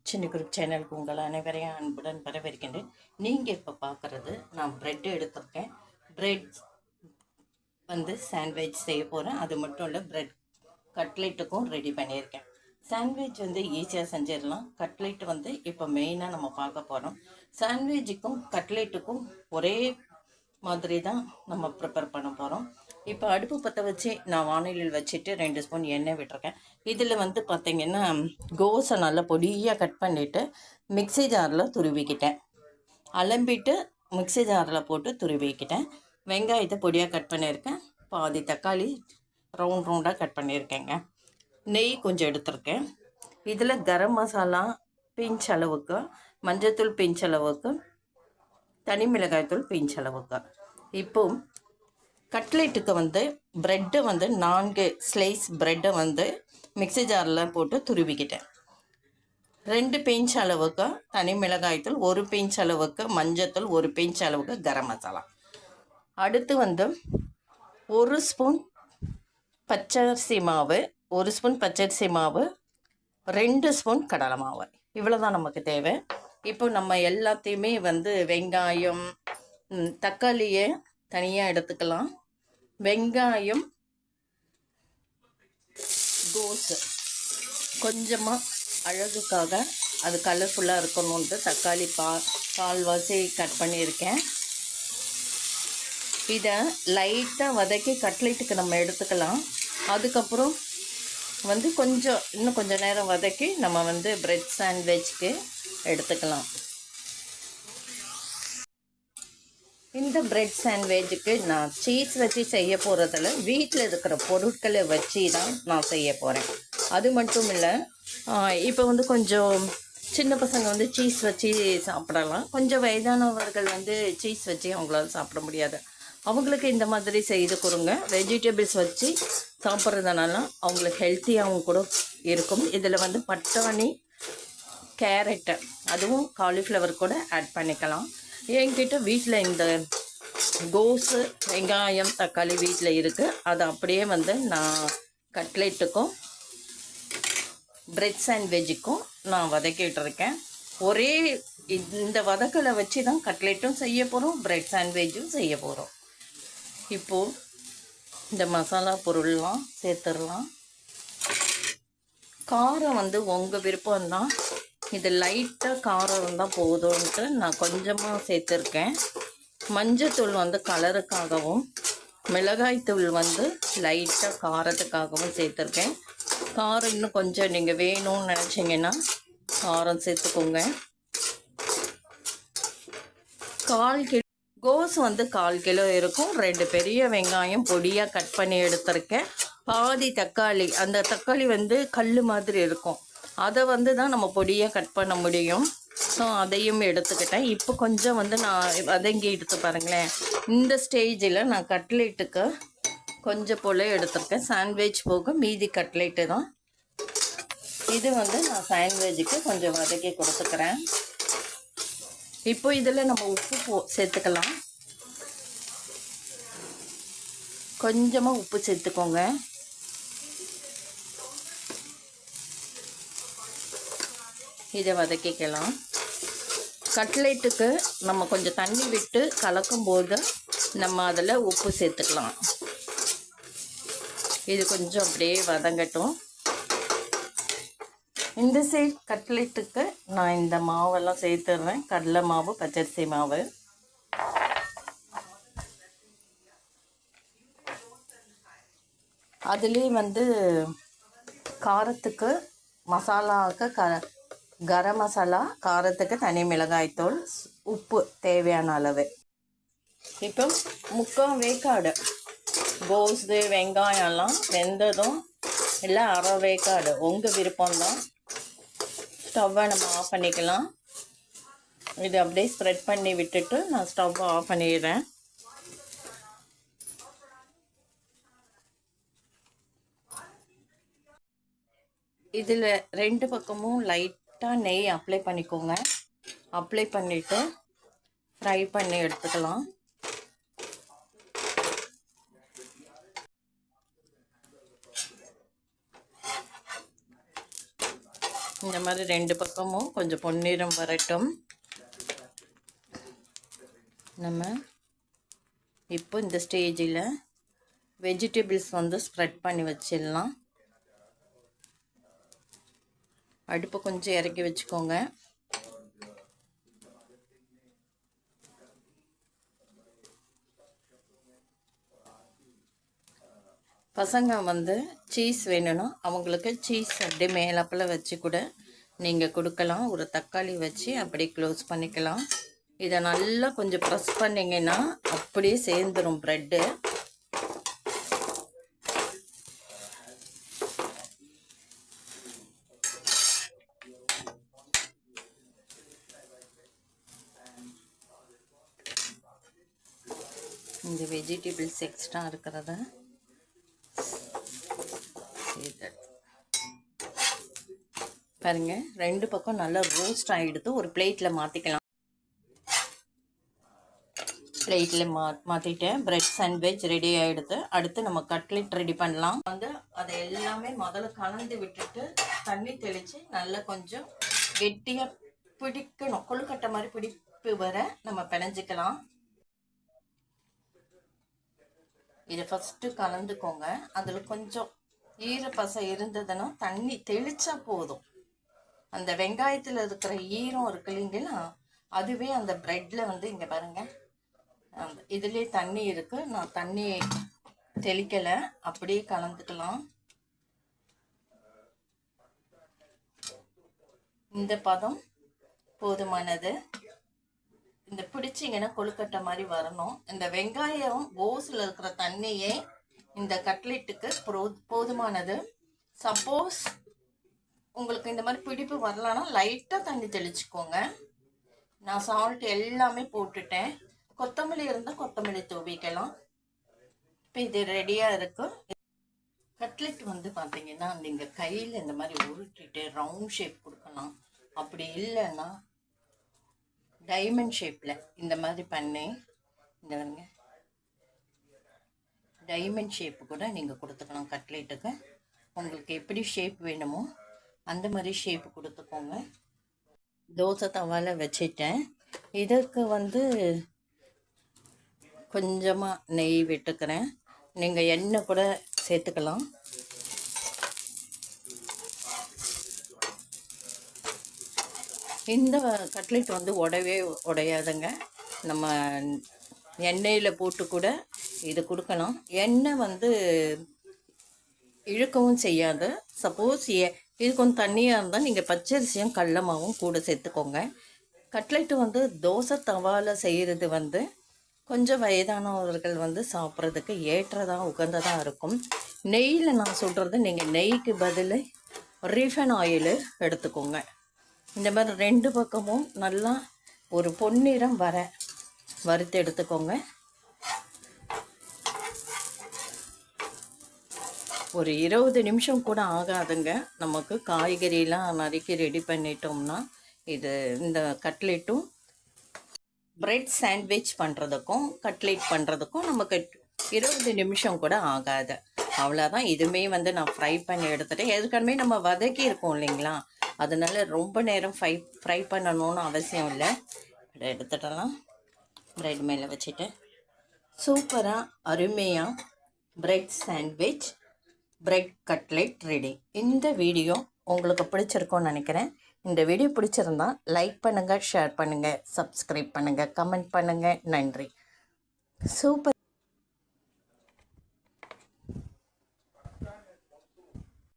சின்ன குரூப் சேனலுக்கு உங்கள் அனைவரையும் அன்புடன் வரவேற்கின்றேன். நீங்கள் இப்போ பார்க்குறது நான் ப்ரெட் எடுத்திருக்கேன். ப்ரெட் வந்து சாண்ட்விச் செய்ய போகிறேன். அது மட்டும் இல்லை, ப்ரெட் கட்லெட்டுக்கும் ரெடி பண்ணியிருக்கேன். சாண்ட்விச் வந்து ஈஸியாக செஞ்சிடலாம். கட்லெட் வந்து இப்போ மெயினாக நம்ம பார்க்க போகிறோம். சாண்ட்விச்சுக்கும் கட்லெட்டுக்கும் ஒரே மாதிரி தான் நம்ம ப்ரிப்பேர் பண்ண போகிறோம். இப்போ அடுப்பு பற்ற வச்சு நான் வானிலையில் வச்சுட்டு 2 ஸ்பூன் எண்ணெய் விட்டுருக்கேன். இதில் வந்து பார்த்திங்கன்னா கோஸை நல்லா பொடியாக கட் பண்ணிவிட்டு மிக்ஸி ஜாரில் துருவிக்கிட்டேன். அலம்பிட்டு மிக்ஸி ஜாரில் போட்டு துருவிக்கிட்டேன். வெங்காயத்தை பொடியாக கட் பண்ணியிருக்கேன். பாதி தக்காளி ரவுண்டாக கட் பண்ணியிருக்கேங்க. நெய் கொஞ்சம் எடுத்திருக்கேன். இதில் கரம் மசாலா பிஞ்ச் அளவுக்கு, மஞ்சத்தூள் பிஞ்ச் அளவுக்கு, தனி மிளகாய்த்தூள் பிஞ்ச் அளவுக்கு. இப்போ கட்லெட்டுக்கு வந்து ப்ரெட்டை வந்து 4 ஸ்லைஸ் ப்ரெட்டை வந்து மிக்ஸி ஜாரில் போட்டு துருவிக்கிட்டேன். 2 பிஞ்ச் அளவுக்கு தனி மிளகாய்த்தூள், 1 பிஞ்ச் அளவுக்கு மஞ்சத்தூள், 1 பிஞ்ச் அளவுக்கு கரம் மசாலா. அடுத்து வந்து 1 ஸ்பூன் பச்சரிசி மாவு, 1 ஸ்பூன் பச்சரிசி மாவு, 2 ஸ்பூன் கடலை மாவு. இவ்வளோதான் நமக்கு தேவை. இப்போ நம்ம எல்லாத்தையுமே வந்து வெங்காயம், தக்காளியை தனியாக எடுத்துக்கலாம். வெங்காயம், கோஸு கொஞ்சமாக அழகுக்காக அது கலர்ஃபுல்லாக இருக்கணுன்ட்டு தக்காளி கால்வாசி கட் பண்ணியிருக்கேன். இதை லைட்டாக வதக்கி கட்லெட்டுக்கு நம்ம எடுத்துக்கலாம். அதுக்கப்புறம் வந்து இன்னும் கொஞ்சம் நேரம் வதக்கி நம்ம வந்து பிரெட் சாண்ட்விச்சுக்கு எடுத்துக்கலாம். இந்த பிரெட் சாண்ட்விச்சுக்கு நான் சீஸ் வச்சு செய்ய போகிறதில்ல, வீட்டில் இருக்கிற பொருட்களை வச்சு தான் நான் செய்ய போகிறேன். அது மட்டும் இல்லை, இப்போ வந்து கொஞ்சம் சின்ன பசங்க வந்து சீஸ் வச்சு சாப்பிடலாம். கொஞ்சம் வயதானவர்கள் வந்து சீஸ் வச்சு அவங்களால சாப்பிட முடியாது. அவங்களுக்கு இந்த மாதிரி செய்து கொடுங்க. வெஜிடபிள்ஸ் வச்சு சாப்பிட்றதுனால அவங்களுக்கு ஹெல்த்தியாகவும் கூட இருக்கும். இதில் வந்து பட்டாணி, கேரட்டு, அதுவும் காலிஃப்ளவர் கூட ஆட் பண்ணிக்கலாம். என்கிட்ட வீட்டில் இந்த கோஸு, வெங்காயம், தக்காளி வீட்டில் இருக்குது. அதை அப்படியே வந்து நான் கட்லெட்டுக்கும் பிரெட் சாண்ட்விச்சுக்கும் நான் வதக்கிட்டு இருக்கேன். ஒரே இந்த வதக்கலை வச்சு தான் கட்லெட்டும் செய்ய போகிறோம், பிரெட் சாண்ட்விச்சும் செய்ய போகிறோம். இப்போது இந்த மசாலா பொருள்லாம் சேர்த்துடலாம். காரம் வந்து உங்கள் விருப்பம்தான். இது லைட்டாக காரம் இருந்தால் போதும்ன்ட்டு நான் கொஞ்சமாக சேர்த்துருக்கேன். மஞ்சத்தூள் வந்து கலருக்காகவும், மிளகாய்த்தூள் வந்து லைட்டாக காரத்துக்காகவும் சேர்த்துருக்கேன். காரம் இன்னும் கொஞ்சம் நீங்கள் வேணும்னு நினச்சிங்கன்னா காரம் சேர்த்துக்கோங்க. 1/4 கிலோ கோஸ் வந்து 1/4 கிலோ இருக்கும். 2 பெரிய வெங்காயம் பொடியாக கட் பண்ணி எடுத்திருக்கேன். பாதி தக்காளி, அந்த தக்காளி வந்து கல் மாதிரி இருக்கும், அதை வந்து தான் நம்ம பொடியாக கட் பண்ண முடியும். ஸோ அதையும் எடுத்துக்கிட்டேன். இப்போ கொஞ்சம் வந்து நான் வதங்கி எடுத்து பாருங்களேன். இந்த ஸ்டேஜில் நான் கட்லெட்டுக்கு கொஞ்சம் போல் எடுத்துருக்கேன். சாண்ட்விச் போக மீதி கட்லெட்டு தான் இது. வந்து நான் சாண்ட்விச்சுக்கு கொஞ்சம் வதக்கி கொடுத்துக்கிறேன். இப்போ இதில் நம்ம உப்பு சேர்த்துக்கலாம். கொஞ்சமாக உப்பு சேர்த்துக்கோங்க. இதை வதக்கிக்கலாம். கட்லெட்டுக்கு நம்ம கொஞ்சம் தண்ணி விட்டு கலக்கும் போது நம்ம அதில் உப்பு சேர்த்துக்கலாம். இது கொஞ்சம் அப்படியே வதங்கட்டும். இந்த சைட் கட்லெட்டுக்கு நான் இந்த மாவெல்லாம் சேர்த்துடுறேன். கடலை மாவு, பச்சரிசி மாவு. அதுலேயே வந்து காரத்துக்கு மசாலாவுக்கு கரம் மசாலா, காரத்துக்கு தனி மிளகாய்த்தூள், உப்பு தேவையான அளவு. இப்போ 3/4 வேக்காடு கோஸு, வெங்காயம்லாம் வெந்ததும் இல்லை அரை வேக்காடு, உங்கள் விருப்பம்தான். ஸ்டவ்வை நம்ம ஆஃப் பண்ணிக்கலாம். இது அப்படியே ஸ்ப்ரெட் பண்ணி விட்டுட்டு நான் ஸ்டவ்வை ஆஃப் பண்ணிடுறேன். இதில் 2 பக்கமும் லைட்டாக நெய் அப்ளை பண்ணிக்கோங்க. அப்ளை பண்ணிவிட்டு ஃப்ரை பண்ணி எடுத்துக்கலாம். இந்த மாதிரி 2 பக்கமும் கொஞ்சம் பொன்னிறம் வரட்டும். நம்ம இப்போ இந்த ஸ்டேஜில் வெஜிடபிள்ஸ் வந்து ஸ்ப்ரெட் பண்ணி வச்சிடலாம். அடுப்பை கொஞ்சம் இறக்கி வச்சுக்கோங்க. பசங்க வந்து சீஸ் வேணும்னா அவங்களுக்கு சீஸ் அப்படியே மேலாப்பில் வச்சு கூட நீங்கள் கொடுக்கலாம். ஒரு தக்காளி வச்சு அப்படியே க்ளோஸ் பண்ணிக்கலாம். இதை நல்லா கொஞ்சம் ப்ரெஸ் பண்ணிங்கன்னா அப்படியே சேர்ந்துடும் ப்ரெட்டு. இந்த வெஜிடபிள்ஸ் எக்ஸ்ட்ரா இருக்கிறத பாருங்க, 2 பக்கம் நல்லா ரோஸ்ட் ஆகிடுது. ஒரு பிளேட்டில் மாற்றிக்கலாம். பிளேட்டில் மாற்றிட்டேன். பிரெட் சாண்ட்விச் ரெடி ஆகிடுது. அடுத்து நம்ம கட்லெட் ரெடி பண்ணலாம். வந்து அதை எல்லாமே முதல்ல கலந்து விட்டுட்டு தண்ணி தெளித்து நல்லா கொஞ்சம் கெட்டியாக பிடிக்கணும். கொழுக்கட்டை மாதிரி பிடிப்பு வர நம்ம பிணைஞ்சிக்கலாம். இதை ஃபஸ்ட்டு கலந்துக்கோங்க. அதில் கொஞ்சம் ஈரப்பசை இருந்ததுன்னா தண்ணி தெளித்தா போதும். அந்த வெங்காயத்தில் இருக்கிற ஈரம் இருக்கு இல்லைங்களா, அதுவே அந்த ப்ரெட்டில் வந்து இங்கே பாருங்கள், அந்த இதுலேயே தண்ணி இருக்குது. நான் தண்ணி தெளிக்கலை, அப்படியே கலந்துக்கலாம். இந்த பதம் போதுமானது. இந்த பிடிச்சிங்கன்னா கொழுக்கட்டை மாதிரி வரணும். இந்த வெங்காயம் கோஸில் இருக்கிற தண்ணியே இந்த கட்லெட்டுக்கு போதுமானது. சப்போஸ் உங்களுக்கு இந்த மாதிரி பிடிப்பு வரலன்னா லைட்டாக தண்ணி தெளிச்சுக்கோங்க. நான் சால்ட் எல்லாமே போட்டுட்டேன். கொத்தமல்லி இருந்தால் கொத்தமல்லி தூவிக்கலாம். இப்போ இது ரெடியாக இருக்கும். கட்லெட் வந்து பார்த்தீங்கன்னா நீங்கள் கையில் இந்த மாதிரி உருட்டிட்டு ரவுண்ட் ஷேப் கொடுக்கலாம். அப்படி இல்லைன்னா டைமண்ட் ஷேப்பில் இந்த மாதிரி பண்ணி இந்த வருங்க டைமண்ட் ஷேப்பு கூட நீங்கள் கொடுத்துக்கலாம். கட்லெட்டுக்கு உங்களுக்கு எப்படி ஷேப் வேணுமோ அந்த மாதிரி ஷேப்பு கொடுத்துக்கோங்க. தோசை தவாவில் வச்சிட்டேன். இதற்கு வந்து கொஞ்சமாக நெய் விட்டுக்கிறேன். நீங்கள் எண்ணெய் கூட சேர்த்துக்கலாம். இந்த கட்லெட் வந்து உடையாதுங்க. நம்ம எண்ணெயில் போட்டு கூட இது கொடுக்கலாம். எண்ணெய் வந்து இழுக்கவும் செய்யாது. சப்போஸ் இது கொஞ்சம் தண்ணியாக இருந்தால் நீங்கள் பச்சரிசியும் கடல மாவும் கூட சேர்த்துக்கோங்க. கட்லெட்டு வந்து தோசை தவாவில் செய்கிறது வந்து கொஞ்சம் வயதானவர்கள் வந்து சாப்பிட்றதுக்கு ஏற்றதாக உகந்ததாக இருக்கும். நெய்யில் நான் சொல்கிறது, நீங்கள் நெய்க்கு பதில் ரீஃபைன் ஆயில் எடுத்துக்கோங்க. இந்த மாதிரி 2 பக்கமும் நல்லா ஒரு பொன்னிறம் வறுத்து எடுத்துக்கோங்க. ஒரு 20 நிமிஷம் கூட ஆகாதுங்க. நமக்கு காய்கறிலாம் நறுக்கி ரெடி பண்ணிட்டோம்னா இந்த கட்லெட்டும் பிரெட் சாண்ட்விச் பண்ணுறதுக்கும் கட்லெட் பண்ணுறதுக்கும் நமக்கு 20 நிமிஷம் கூட ஆகாது. அவ்வளோதான். இதுவுமே வந்து நான் ஃப்ரை பண்ணி எடுத்துட்டேன். ஏற்கனவே நம்ம வதக்கி இருக்கோம் இல்லைங்களா, அதனால ரொம்ப நேரம் ஃப்ரை பண்ணணும்னு அவசியம் இல்லை. எடுத்துட்டலாம். பிரெட் மேலே வச்சுட்டு சூப்பராக அருமையாக bread sandwich bread cutlet ready. இந்த வீடியோ உங்களுக்கு பிடிச்சிருக்கும்னு நினைக்கிறேன். இந்த வீடியோ பிடிச்சிருந்தா லைக் பண்ணுங்கள், ஷேர் பண்ணுங்கள், சப்ஸ்கிரைப் பண்ணுங்கள், கமெண்ட் பண்ணுங்கள். நன்றி. சூப்பர்.